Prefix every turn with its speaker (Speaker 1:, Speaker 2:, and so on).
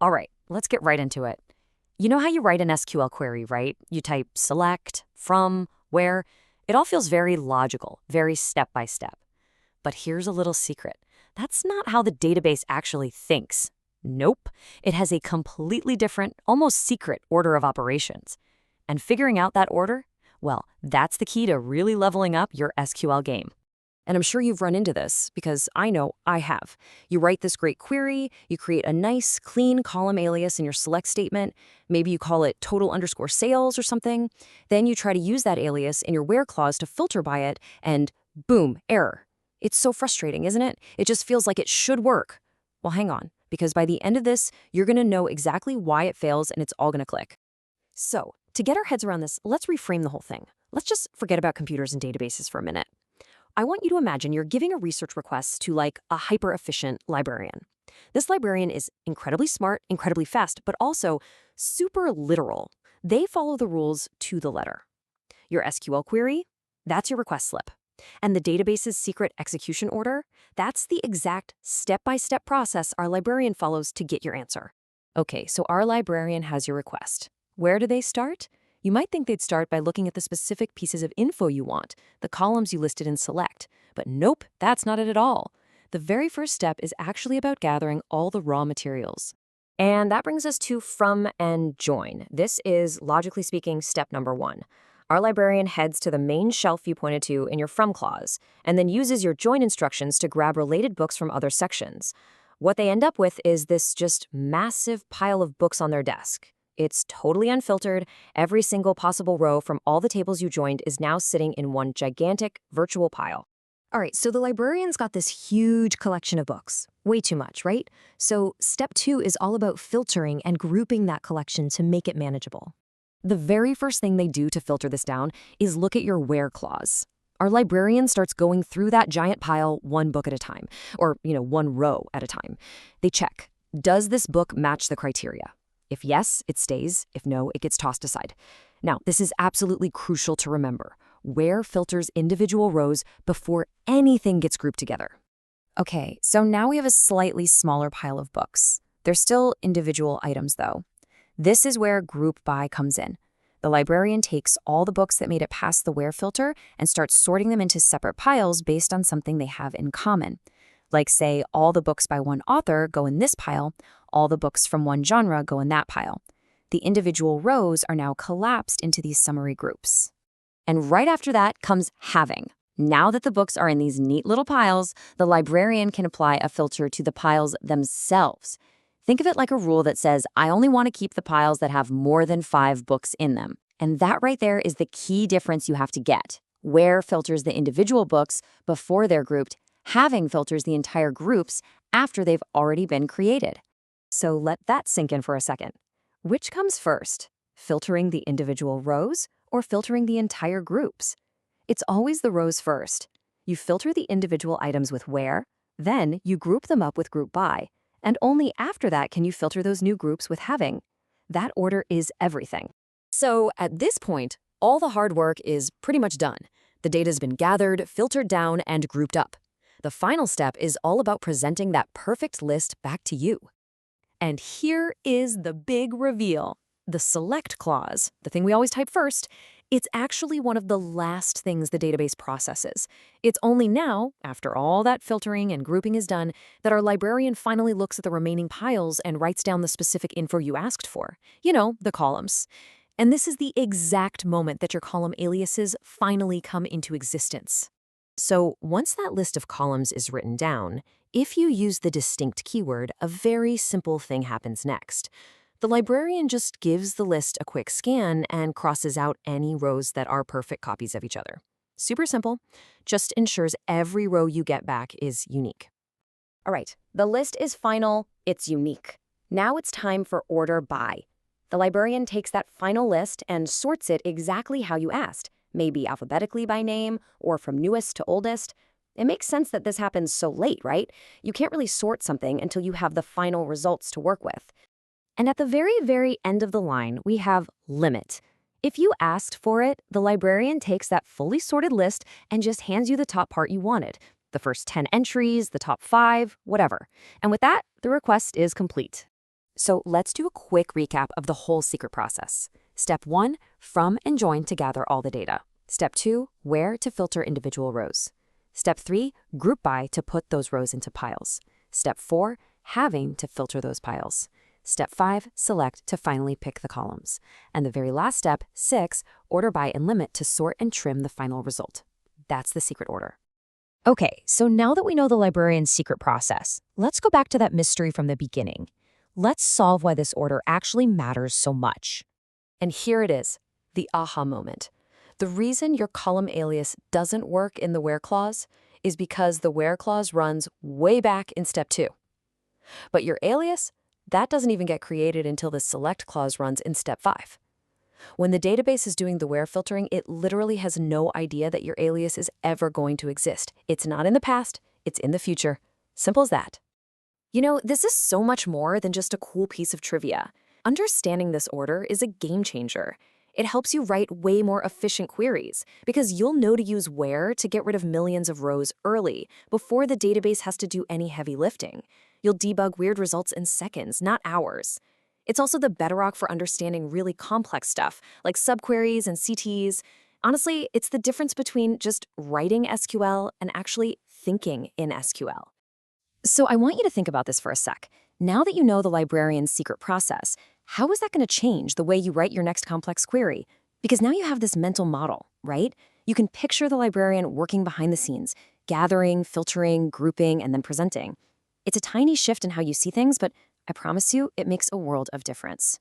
Speaker 1: All right, let's get right into it. You know how you write an SQL query, right? You type select, from, where. It all feels very logical, very step by step. But here's a little secret. That's not how the database actually thinks. Nope. It has a completely different, almost secret order of operations. And figuring out that order? Well, that's the key to really leveling up your SQL game. And I'm sure you've run into this because I know I have. You write this great query, you create a nice, clean column alias in your select statement. Maybe you call it total underscore sales or something. Then you try to use that alias in your where clause to filter by it, and boom, error. It's so frustrating, isn't it? It just feels like it should work. Well, hang on, because by the end of this, you're going to know exactly why it fails and it's all going to click. So, to get our heads around this, let's reframe the whole thing. Let's just forget about computers and databases for a minute. I want you to imagine you're giving a research request to like a hyper-efficient librarian. This librarian is incredibly smart, incredibly fast, but also super literal. They follow the rules to the letter. Your SQL query, that's your request slip. And the database's secret execution order, that's the exact step-by-step process our librarian follows to get your answer. Okay, so our librarian has your request. Where do they start? You might think they'd start by looking at the specific pieces of info you want, the columns you listed in select. But nope, that's not it at all. The very first step is actually about gathering all the raw materials. And that brings us to from and join. This is, logically speaking, step number one. Our librarian heads to the main shelf you pointed to in your from clause, and then uses your join instructions to grab related books from other sections. What they end up with is this just massive pile of books on their desk. It's totally unfiltered. Every single possible row from all the tables you joined is now sitting in one gigantic virtual pile. All right, so the librarian's got this huge collection of books. Way too much, right? So step two is all about filtering and grouping that collection to make it manageable. The very first thing they do to filter this down is look at your where clause. Our librarian starts going through that giant pile one book at a time, or, one row at a time. They check, does this book match the criteria? If yes, it stays. If no, it gets tossed aside. Now, this is absolutely crucial to remember. Where filters individual rows before anything gets grouped together. Okay, so now we have a slightly smaller pile of books. They're still individual items, though. This is where group by comes in. The librarian takes all the books that made it past the where filter and starts sorting them into separate piles based on something they have in common. Like, say, all the books by one author go in this pile, all the books from one genre go in that pile. The individual rows are now collapsed into these summary groups. And right after that comes having. Now that the books are in these neat little piles, the librarian can apply a filter to the piles themselves. Think of it like a rule that says, I only want to keep the piles that have more than 5 books in them. And that right there is the key difference you have to get. Where filters the individual books before they're grouped, having filters the entire groups after they've already been created. So let that sink in for a second. Which comes first, filtering the individual rows or filtering the entire groups? It's always the rows first. You filter the individual items with where, then you group them up with group by, and only after that can you filter those new groups with having. That order is everything. So at this point, all the hard work is pretty much done. The data's been gathered, filtered down, and grouped up. The final step is all about presenting that perfect list back to you. And here is the big reveal. The select clause, the thing we always type first, it's actually one of the last things the database processes. It's only now, after all that filtering and grouping is done, that our librarian finally looks at the remaining piles and writes down the specific info you asked for. The columns. And this is the exact moment that your column aliases finally come into existence. So once that list of columns is written down, if you use the distinct keyword, a very simple thing happens next. The librarian just gives the list a quick scan and crosses out any rows that are perfect copies of each other. Super simple, just ensures every row you get back is unique. All right, the list is final, it's unique. Now it's time for order by. The librarian takes that final list and sorts it exactly how you asked, maybe alphabetically by name or from newest to oldest. It makes sense that this happens so late, right? You can't really sort something until you have the final results to work with. And at the very, very end of the line, we have limit. If you asked for it, the librarian takes that fully sorted list and just hands you the top part you wanted. The first 10 entries, the top 5, whatever. And with that, the request is complete. So let's do a quick recap of the whole secret process. Step 1, from and join to gather all the data. Step 2, where to filter individual rows. Step 3, group by to put those rows into piles. Step 4, having to filter those piles. Step 5, select to finally pick the columns. And the very last step, 6, order by and limit to sort and trim the final result. That's the secret order.
Speaker 2: Okay, so now that we know the librarian's secret process, let's go back to that mystery from the beginning. Let's solve why this order actually matters so much.
Speaker 1: And here it is, the aha moment. The reason your column alias doesn't work in the where clause is because the where clause runs way back in step 2. But your alias, that doesn't even get created until the select clause runs in step 5. When the database is doing the where filtering, it literally has no idea that your alias is ever going to exist. It's not in the past, it's in the future. Simple as that. You know, this is so much more than just a cool piece of trivia. Understanding this order is a game changer. It helps you write way more efficient queries because you'll know to use where to get rid of millions of rows early before the database has to do any heavy lifting. You'll debug weird results in seconds, not hours. It's also the bedrock for understanding really complex stuff like subqueries and CTs. Honestly, it's the difference between just writing SQL and actually thinking in SQL. So I want you to think about this for a sec. Now that you know the librarian's secret process, how is that going to change the way you write your next complex query? Because now you have this mental model, right? You can picture the librarian working behind the scenes, gathering, filtering, grouping, and then presenting. It's a tiny shift in how you see things, but I promise you, it makes a world of difference.